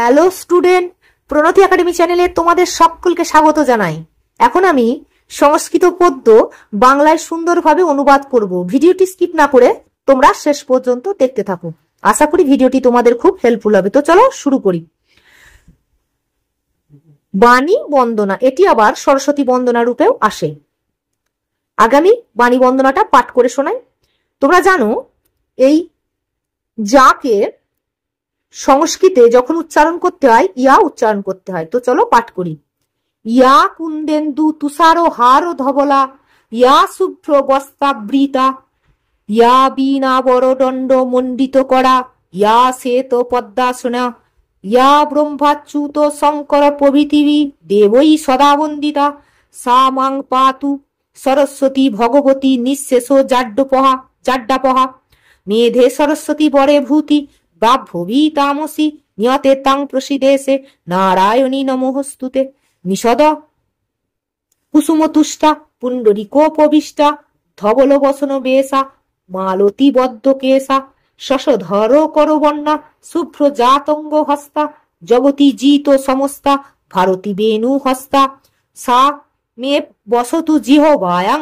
Hello student, প্রণতি academy চ্যানেলে তোমাদের সকলকে স্বাগত জানাই। এখন আমি সংস্কৃত পদ্য বাংলায় সুন্দরভাবে অনুবাদ করব। ভিডিওটি স্কিপ না করে তোমরা শেষ পর্যন্ত দেখতে থাকো। আশা করি ভিডিওটি তোমাদের খুব হেল্পফুল হবে। তো চলো শুরু করি। বাণী বন্দনা, এটি আবার সরস্বতী বন্দনা রূপেও আসে। আগামী বাণী বন্দনাটা পাঠ করে শোনাই। তোমরা জানো এই যাকে সংস্কৃতে যখন উচ্চারণ করতে হয় ইয়া উচ্চারণ করতে হয়। তো চলো পাঠ করি। ইয়া কুন্দেন্দু তুষারো হারো ধবলা, ইয়া শুভ্র বস্তাবৃতা, ইয়া বীণা বরদণ্ড মণ্ডিত করা, ইয়া শ্বেত পদ্মাসনা, ইয়া ব্রহ্মাচ্যুত শঙ্কর প্রভৃতি দেবৈ সদা বন্দিতা, সা মাং পাতু সরস্বতী ভগবতী নিঃশেষ জাড্ডাপহা, মেধে সরস্বতী বরে ভূতি বাভ্যবী তামসি নিয়তে তাং প্রসিদেশে নারায়ণী নমঃস্তুতে, নিষদ কুসুমতুষ্টা পুণ্ডরীকোপবিষ্টা, ধবল বসন বেশা মালতী বদ্ধ কেশা, শশধর করবর্ণা শুভ্র জাতঙ্গ হস্তা, জগতী জিত সমস্তা ভারতী বেণু হস্তা, সা মে বসতু জিহ্বায়াং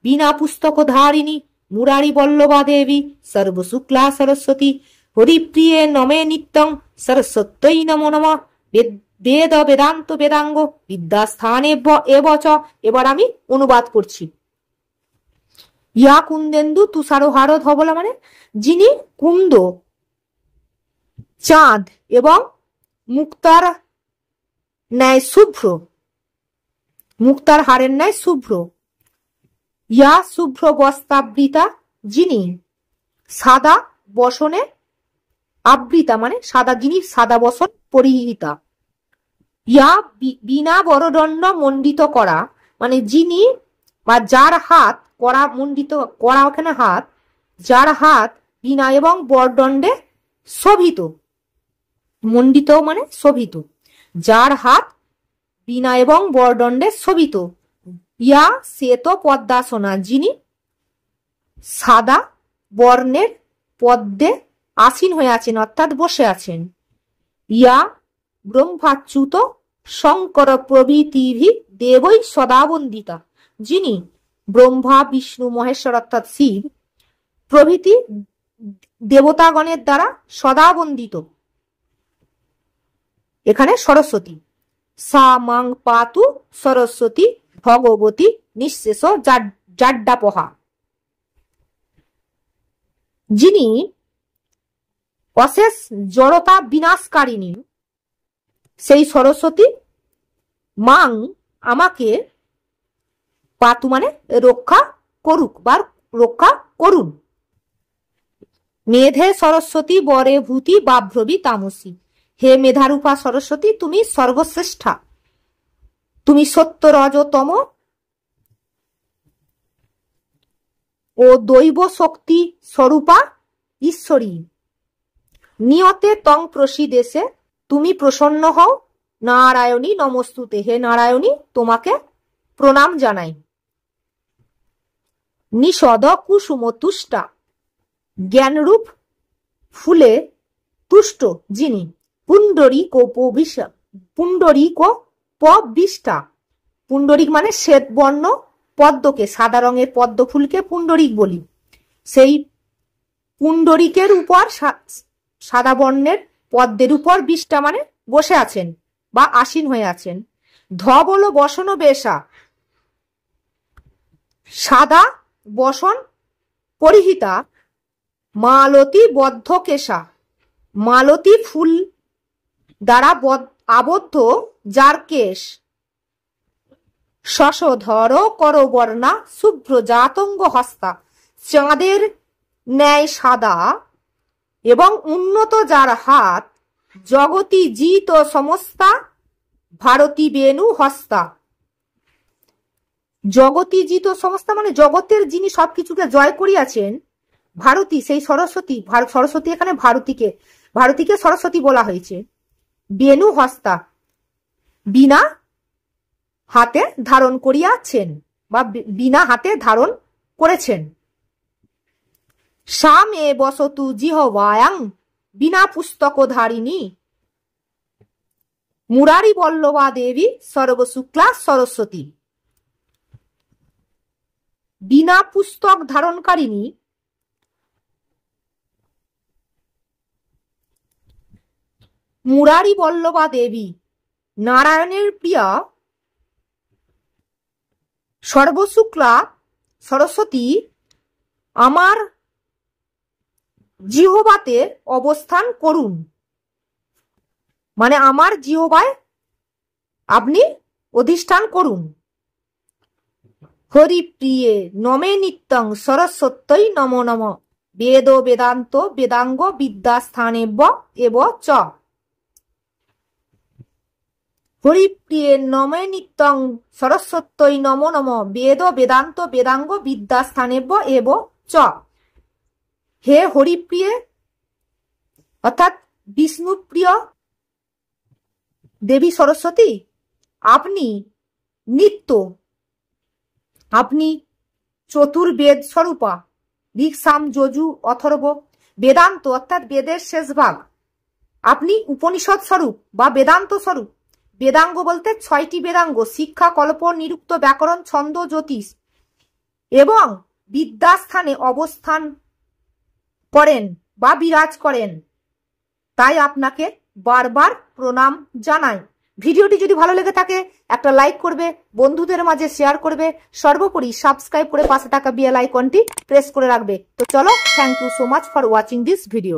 বিনা পুস্তক ধারিণী, মুরারি বল্লভা দেবী সর্বশুক্লা সরস্বতী, হরিপ্রিয়ে নমে নিত্যং সরস্বত্যই নমো নমঃ, বেদ বেদান্ত বেদাঙ্গ বিদ্যাস্থানে এবচ। এবার আমি অনুবাদ করছি। ইয়া কুন্দেন্দু তুষারোহার ধবলা মানে যিনি কুন্দ, চাঁদ এবং মুক্তার ন্যায় শুভ্র, মুক্তার হারের ন্যায় শুভ্র। ইয়া শুভ্র বস্তাবৃতা, যিনি সাদা বসনে আবৃতা মানে সাদা, যিনি সাদা বসন পরিহিতা। ইয়া বিনা বরদণ্ড মণ্ডিত করা মানে যিনি বা যার হাত করা, মণ্ডিত করা ওখানে হাত, যার হাত বিনা এবং বরদণ্ডে শোভিত, মণ্ডিত মানে শোভিত, যার হাত বিনা এবং বরদণ্ডে শোভিত। ইয়া শ্বেত পদ্মাসনা, যিনি সাদা বর্ণের পদ্মে আসীন হয়ে আছেন অর্থাৎ বসে আছেন। ইয়া ব্রহ্মাচ্যুত শঙ্কর প্রভৃতি দেবৈ সদা বন্দিতা, যিনি ব্রহ্মা বিষ্ণু মহেশ্বর অর্থাৎ শিব প্রভৃতি দেবতাগণের দ্বারা সদা বন্দিত। এখানে সরস্বতী। সা মাং পাতু সরস্বতী ভগবতী নিঃশেষ জাড্ডাপহা, যিনি অশেষ জড়তা বিনাশকারিণী, সেই সরস্বতী মাং আমাকে, পাতু মানে রক্ষা করুক বা রক্ষা করুন। মেধে সরস্বতী বরে ভূতি বাভ্রবী তামসী, হে মেধারূপা সরস্বতী তুমি সর্বশ্রেষ্ঠা, তুমি সত্য রজতম ও দৈব শক্তি স্বরূপা ঈশ্বরী, নিয়তে তং প্রসিদেশে তুমি প্রসন্ন হও, নারায়ণী নমস্তুতে, হে নারায়ণী তোমাকে প্রণাম জানাই। নিষদ কুসুম তুষ্টা, জ্ঞানরূপ ফুলে তুষ্ট যিনি, পুণ্ডরীকোপবিষ্টা, পুণ্ডরিক মানে শ্বেত বর্ণ পদ্মকে, সাদা রঙের পদ্ম ফুলকে পুণ্ডরিক বলি, সেই পুণ্ডরিকের উপর সাদা বর্ণের পদ্মের উপর বিষ্টা মানে বসে আছেন বা আসীন হয়ে আছেন। ধবল বসন বেশা, সাদা বসন পরিহিতা, মালতী বদ্ধ কেশা, মালতী ফুল দ্বারা আবদ্ধ যার কেশ, শশধর করবর্ণা শুভ্র জাতঙ্গ হস্তা, চাঁদের ন্যায় সাদা এবং উন্নত যার হাত, জগতী জিত সমস্তা ভারতী বেণু হস্তা, জগতী জিত সমস্তা মানে জগতের যিনি সবকিছুকে জয় করিয়াছেন, ভারতী সেই সরস্বতী, সরস্বতী এখানে ভারতীকে সরস্বতী বলা হয়েছে। বেণু হস্তা বিনা হাতে ধারণ করিয়াছেন বা বিনা হাতে ধারণ করেছেন। সামে বসতু জিহ্বায়াং বিনা পুস্তক ধারিণী, মুরারি বল্লভা দেবী সর্বশুক্লা সরস্বতী। বিনা পুস্তক ধারণকারিণী মুরারি বল্লভা দেবী নারায়ণের প্রিয়া সর্বশুক্লা সরস্বতী আমার জিহ্বাতে অবস্থান করুন। মানে আমার জিহ্বায় আপনি অধিষ্ঠান করুন। হরিপ্রিয়ে নমে নিত্যং সরস্বত্যই নমো নমঃ বেদ বেদান্ত বেদাঙ্গ বিদ্যাস্থানেব্য এব চ। হরিপ্রিয়ে নমে নিত্যং সরস্বত্যই নমো নমঃ বেদ বেদান্ত বেদাঙ্গ বিদ্যাস্থানেব্য এব চ। হে হরিপ্রিয়ে অর্থাৎ বিষ্ণুপ্রিয় দেবী সরস্বতী, আপনি নিত্য, আপনি চতুর্বেদ স্বরূপা, ঋক সাম যজু অথর্ব, বেদান্ত অর্থাৎ বেদের শেষ ভাগ, আপনি উপনিষদ স্বরূপ বা বেদান্ত স্বরূপ। বেদাঙ্গ বলতে 6টি বেদাঙ্গ, শিক্ষা, কল্প, নিরুক্ত, ব্যাকরণ, ছন্দ, জ্যোতিষ, এবং বিদ্যাস্থানে অবস্থান করেন বা বিরাজ করেন, তাই আপনাকে বারবার প্রণাম জানাই। ভিডিওটি যদি ভালো লেগে থাকে একটা লাইক করবে, বন্ধুদের মাঝে শেয়ার করবে, সর্বোপরি সাবস্ক্রাইব করে পাশে থাকা বেল আইকনটি প্রেস করে রাখবে। তো চলো, thank you so much for watching this video.